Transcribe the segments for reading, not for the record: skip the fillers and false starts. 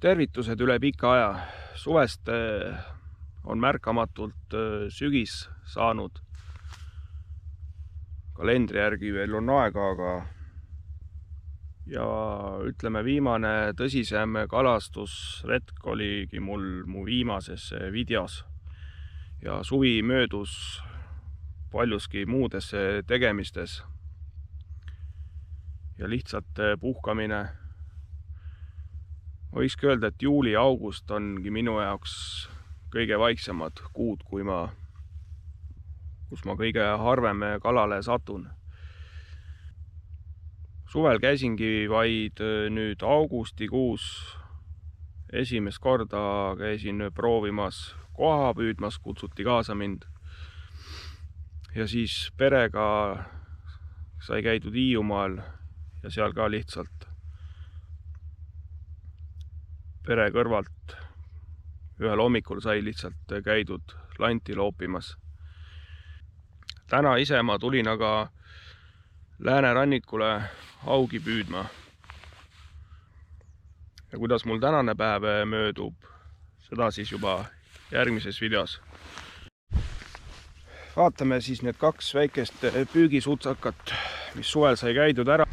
Tervitused üle pika aja. Suvest on märkamatult sügis saanud. Kalendri järgi veel on aega, aga ja ütleme, viimane tõsisem kalastusretk oligi mul mu viimases videos. Ja suvi möödus paljuski muudes tegemistes. Ja lihtsalt puhkamine. Ma võikski öelda, et juuli ja august ongi minu jaoks kõige vaiksemad kuud, kus ma kõige harvem kalale satun. Suvel käisingi vaid nüüd augustikuus. Esimest korda käisin proovimas koha püüdmas, kutsuti kaasa mind. Ja siis perega sai käidud Hiiumaal ja seal ka lihtsalt pere kõrvalt ühel hommikul sai lihtsalt käidud lanti loopimas. Täna ise ma tulin aga Läänerannikule haugi püüdma. Ja kuidas mul tänane päev möödub, seda siis juba järgmises videos. Vaatame siis need kaks väikest püügisutsakat, mis suvel sai käidud ära.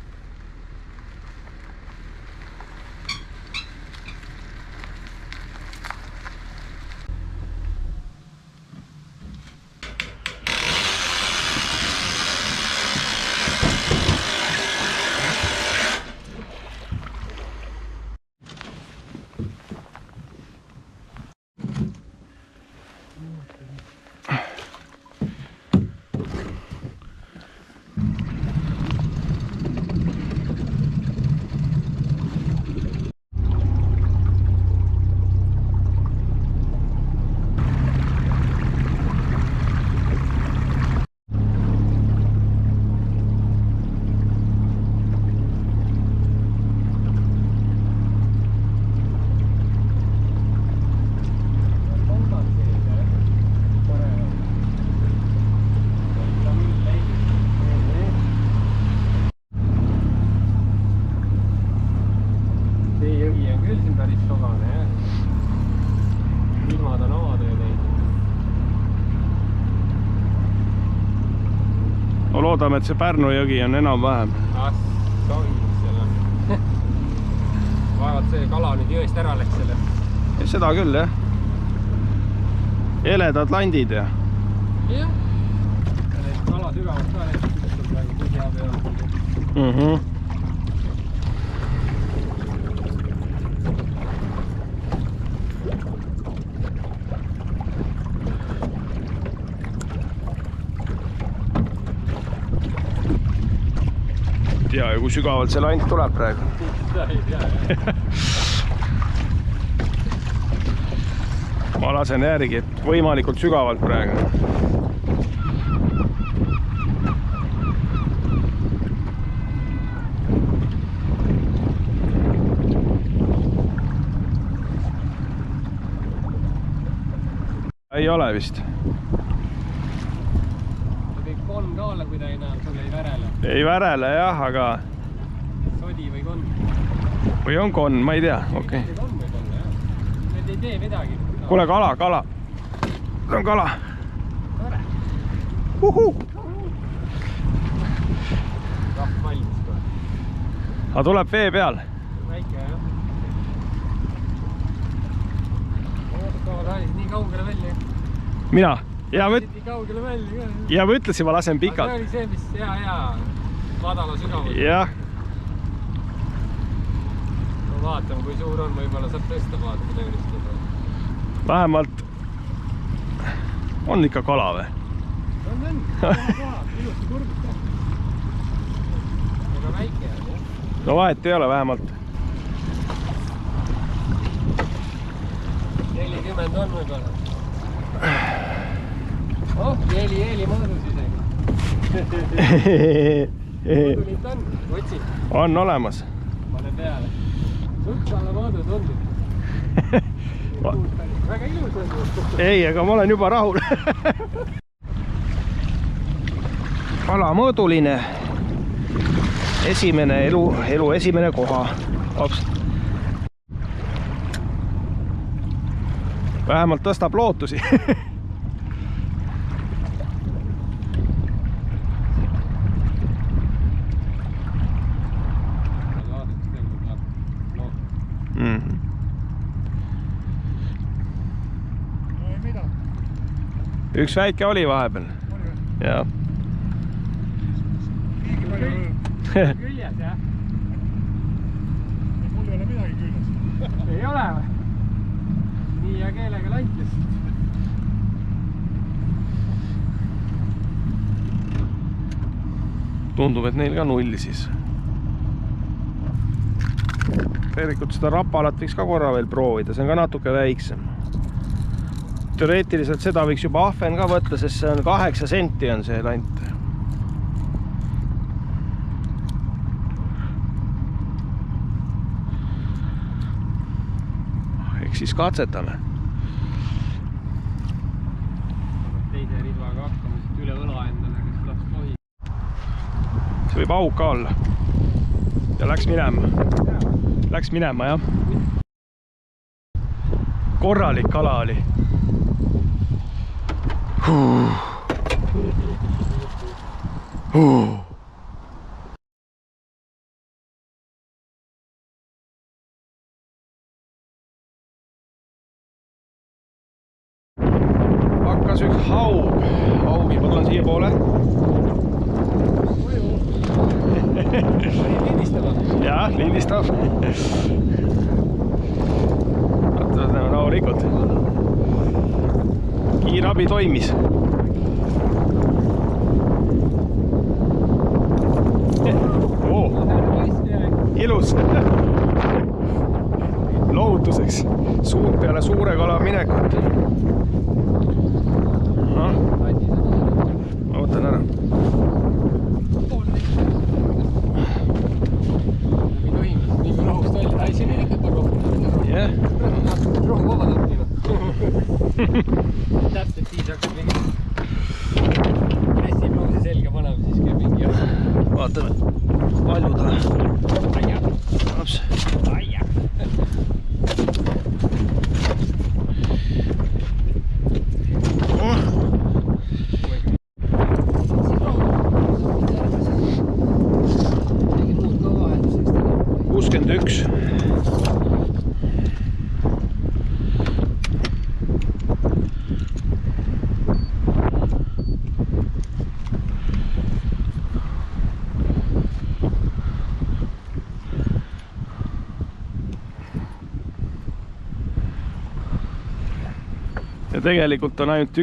Loodame, et see Pärnu jõgi on enam-vähem. Seal on. Vaevalt see kala nüüd jõest ära läks selle. Ja seda küll, jah. Eledad landid ja. Jah. Ja need kala sügavalt ka need praegu põhja peal. Ja kui sügavalt see lant tuleb praegu. Ma lasen järgi, et võimalikult sügavalt praegu. Ei ole vist. Konn ka olla, kui ta ei näe, sul ei värele. Ei värele jah, aga... Sodi või konn? Või on konn, ma ei tea, okei. Konn võib olla, jah. Need ei tee midagi. Kuule, kala. See on kala. Tore. Rahv valmis kohe. Aga tuleb vee peal. Väike, jah. Ootavad alis nii kaugele välja. Mina? Ja ma ütlesin, ma lasen pikalt. See oli see, mis hea madala sügavus. Jah. No vaatame, kui suur on, võib-olla saab tõsta vaatama tõelistada. Vähemalt on ikka kala või? On. Ilusti kurbus ka. Aga väike on, jah? No vahet ei ole vähemalt. 40 on võib-olla. Oh, eeli mõõdus isegi. Mõõdunit on, otsi. On olemas. Pane peale. Suts alla mõõdus on. Väga ilus on. Ei, aga ma olen juba rahul. Kalamõõduline. Esimene elu esimene koha. Ops. vähemalt tõstab lootusi. Üks väike oli vahepeal. Jah. Küljes, jah? Mul ei ole midagi küljes. Ei ole või? Nii hea keelega lantis. Tundub, et neil ka null siis. Tegelikult seda rapalat võiks ka korra veel proovida, see on ka natuke väiksem. Teoreetiliselt seda võiks juba ahven ka võtta, sest see on 8 senti on see lant. Eks siis katsetame. Teise ridvaga hakkame siit üle õla endale, kes läks tohi. See võib auk ka olla. Ja läks minema. Läks minema, jah. Korralik kala oli. Hakkas üks haug. Haugi võtan siia poole. Jah, lindistab. Rahulikult. Kiirabi toimis. Ilus. Lohutuseks. Suur peale suure kala minekut. Ma võtan ära. Jah. Rohu vabadab niima. Täpselt siis hakkab mingi pressipluusi selga panema, siis käib mingi jah. Vaatame. Palju ta. Aia. Laps. Aia. Ja tegelikult on ainult 1,16.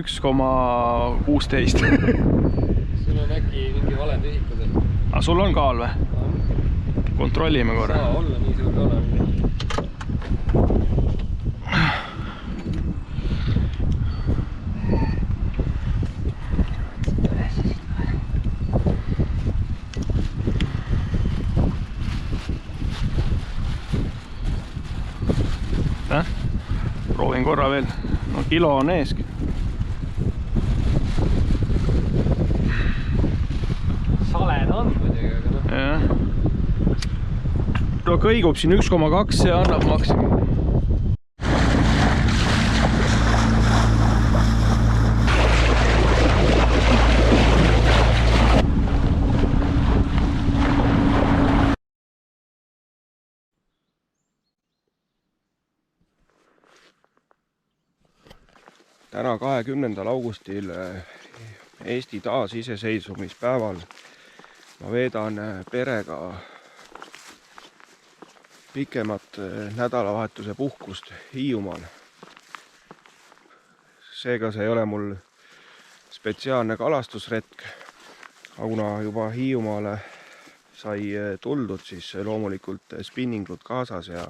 Sul on äkki mingi valed ühikud? Aga sul on kaal või? Kontrollime korra. Saa olla nii suur kala. Proovin korra veel. No kilo on eeski. Saled on muidugi, aga noh. Jah. No kõigub siin 1,2, see annab maksimum. Täna 20. augustil Eesti taasiseseisvumispäeval ma veedan perega pikemat nädalavahetuse puhkust Hiiumaal. Seega see ei ole mul spetsiaalne kalastusretk, aga kuna juba Hiiumaale sai tuldud, siis loomulikult spinninglud kaasas ja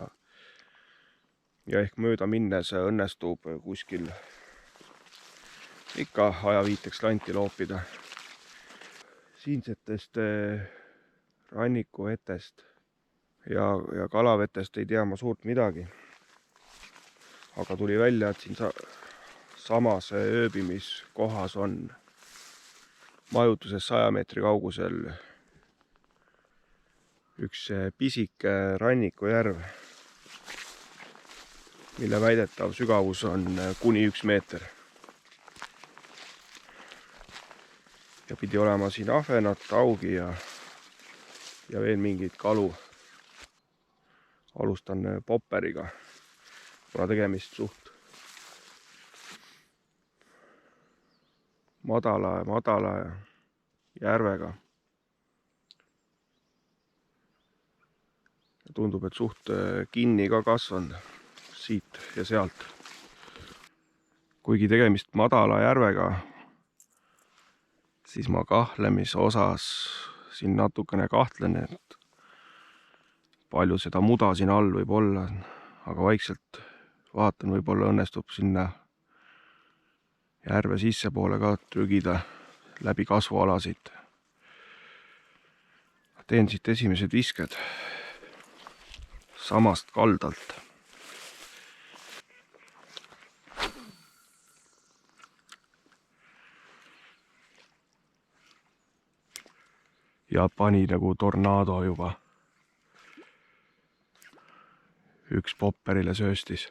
ehk mööda minnes õnnestub kuskil ikka ajaviiteks lanti loopida. Siinsetest rannikuvetest ja kalavetest ei tea ma suurt midagi. Aga tuli välja, et siin samas ööbimiskohas on majutuses 100 meetri kaugusel üks pisike rannikujärv. mille väidetav sügavus on kuni 1 meeter. Ja pidi olema siin ahvenat, taugi ja veel mingeid kalu. Alustan popperiga, kuna tegemist suht madala järvega. Tundub, et suht kinni ka kasvanud siit ja sealt. Kuigi tegemist madala järvega, siis ma kahtlemise osas siin natukene kahtlen, et palju seda muda siin all võib olla, aga vaikselt vaatan, võib-olla õnnestub sinna järve sisse poole ka trügida läbi kasvualasid. Teen siit esimesed visked samast kaldalt. Ja pani nagu tornaado juba. Üks popperile sööstis.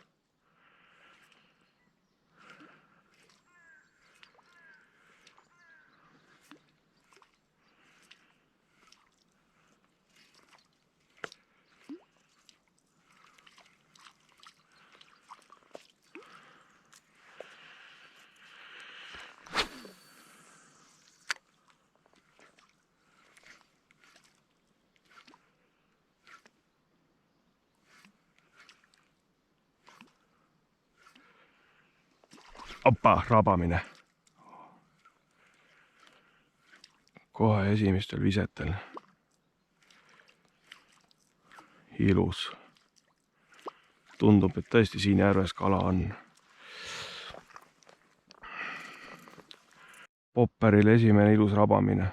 Opa, rabamine. Kohe esimestel visetel. Ilus. Tundub, et tõesti siin järves kala on. Popperil esimene ilus rabamine.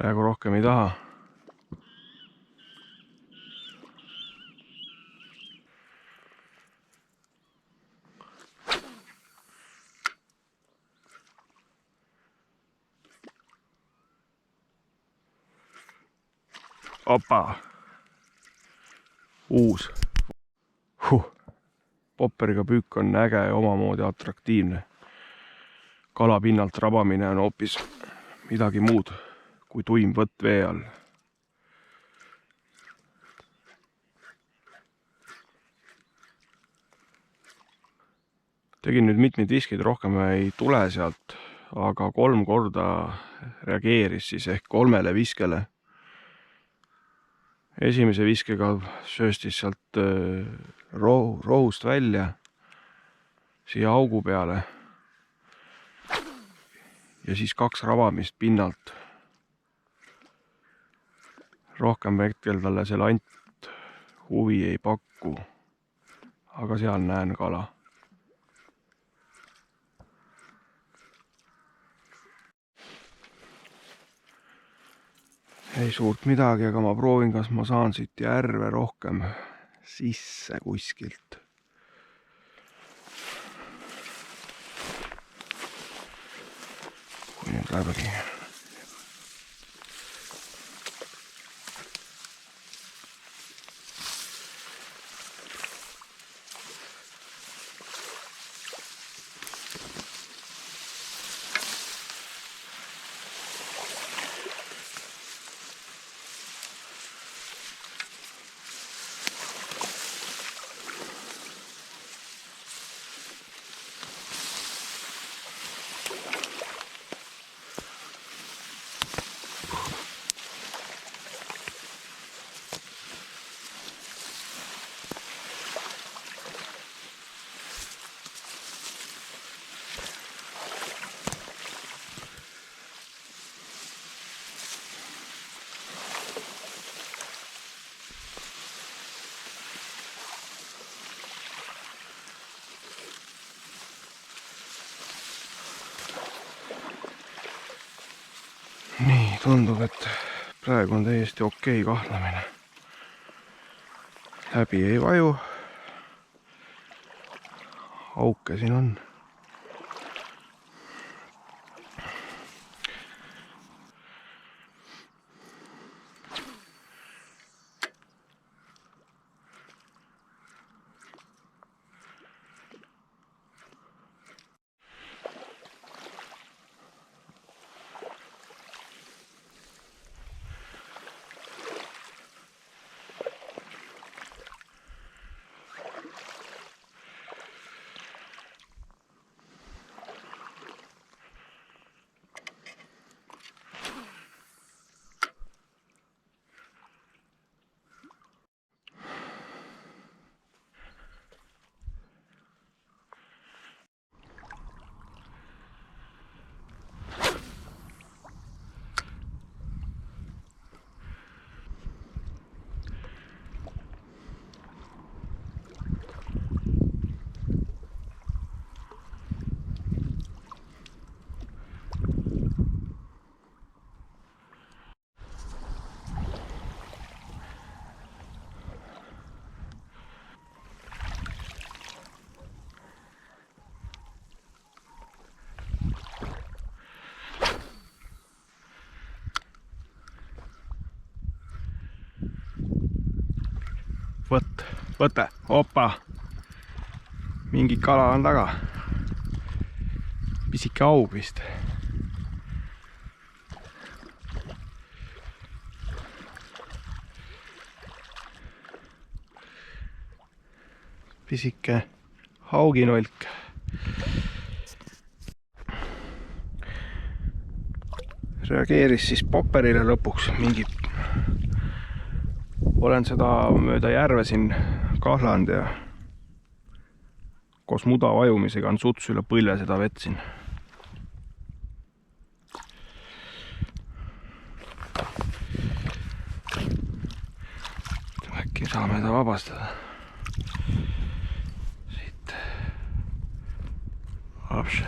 Praegu rohkem ei taha. Opa! Uus. Popperiga püük on äge ja omamoodi atraktiivne. Kalapinnalt rabamine on hoopis midagi muud kui tuim võtt vee all. Tegin nüüd mitmeid viskid, rohkem ei tule sealt, aga 3 korda reageeris siis ehk 3 viskele. Esimese viskega sööstis sealt rohust välja siia augu peale ja siis 2 rabamist pinnalt. Rohkem hetkel talle see lant huvi ei paku, aga seal näen kala. Ei suurt midagi, aga ma proovin, kas ma saan siit järve rohkem sisse kuskilt. Kui nüüd läbigi. nii, tundub, et praegu on täiesti okei kahlamine. Läbi ei vaju. Auke siin on. Võte, opa. Mingi kala on taga. Pisike aug vist. Pisike hauginolk. Reageeris siis popperile lõpuks mingi. Olen seda mööda järve siin kahland ja koos muda vajumisega on suts üle põlve seda vett siin. Äkki saame ta vabastada. Siit. Apš.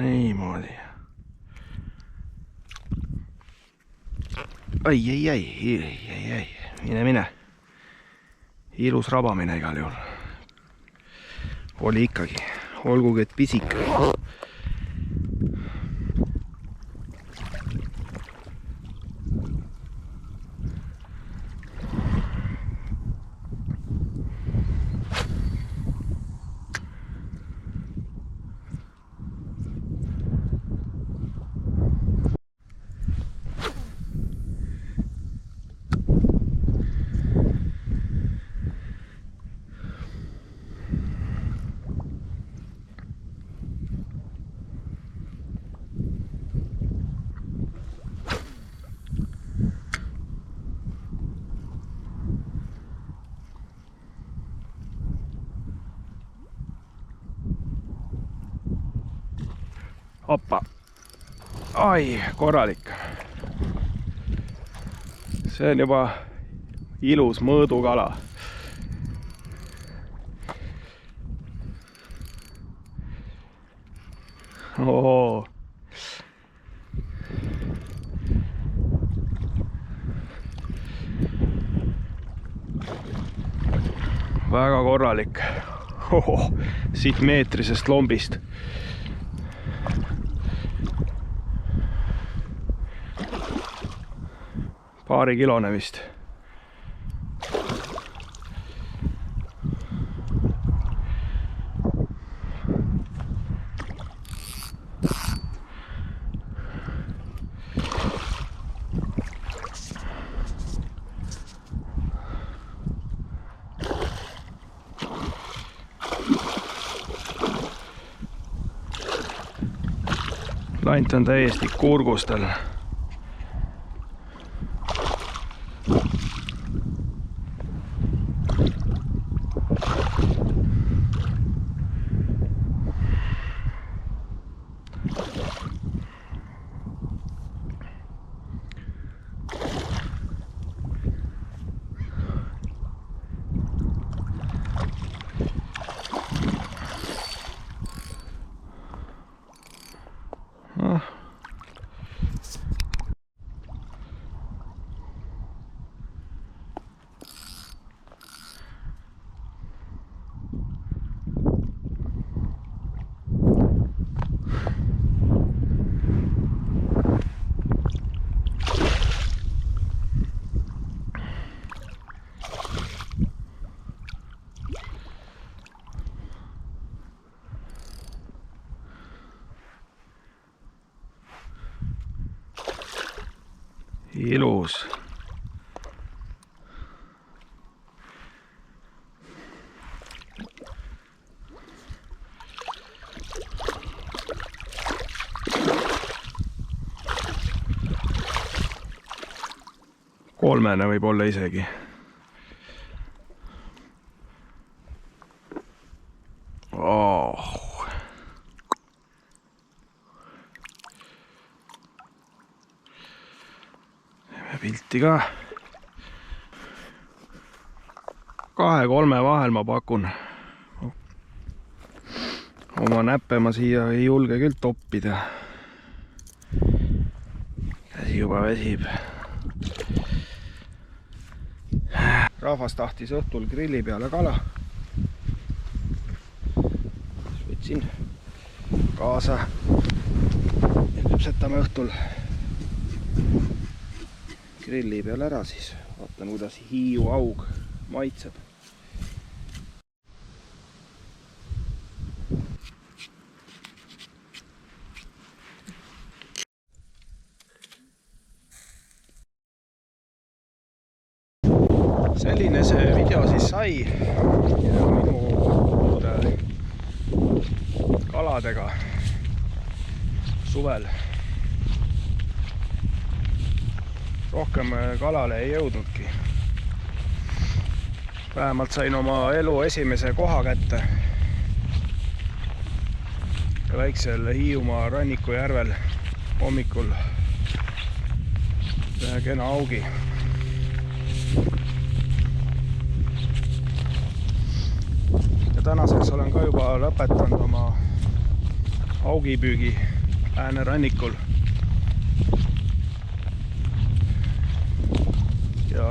Niimoodi. Ai. Mine. Ilus rabamine igal juhul. Oli ikkagi. Olgugi, et pisik. Hoppa. Ai, korralik. See on juba ilus mõõdukala. Oo. Väga korralik. Siit meetrisest lombist. Paarikilone vist. Lant on täiesti kurgustel. ilus. Kolmene võib olla isegi. Oh. Teeme pilti ka. 2-3 vahel ma pakun. Oma näppe ma siia ei julge küll toppida. Käsi juba vesib. Rahvas tahtis õhtul grilli peale kala. Võtsin kaasa ja küpsetame õhtul grilli peale ära siis. Vaatan, kuidas Hiiu aug maitseb. Selline see video siis sai ja minu kaladega suvel. Rohkem kalale ei jõudnudki. Vähemalt sain oma elu esimese koha kätte. Väiksel Hiiumaa Rannikujärvel hommikul ühe kena augi. Ja tänaseks olen ka juba lõpetanud oma augipüügi Läänerannikul. Ja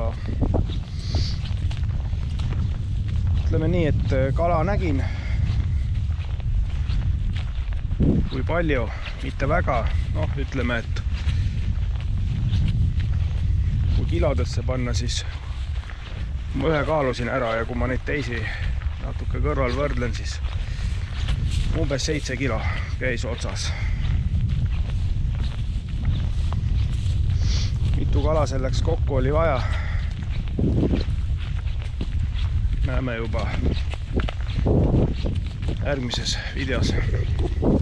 ütleme nii, et kala nägin. Kui palju, mitte väga. Noh, ütleme, et kui kilodesse panna, siis ma ühe kaalusin ära ja kui ma neid teisi natuke kõrval võrdlen, siis umbes 7 kilo käis otsas. Mitu kala selleks kokku oli vaja. Näeme juba järgmises videos.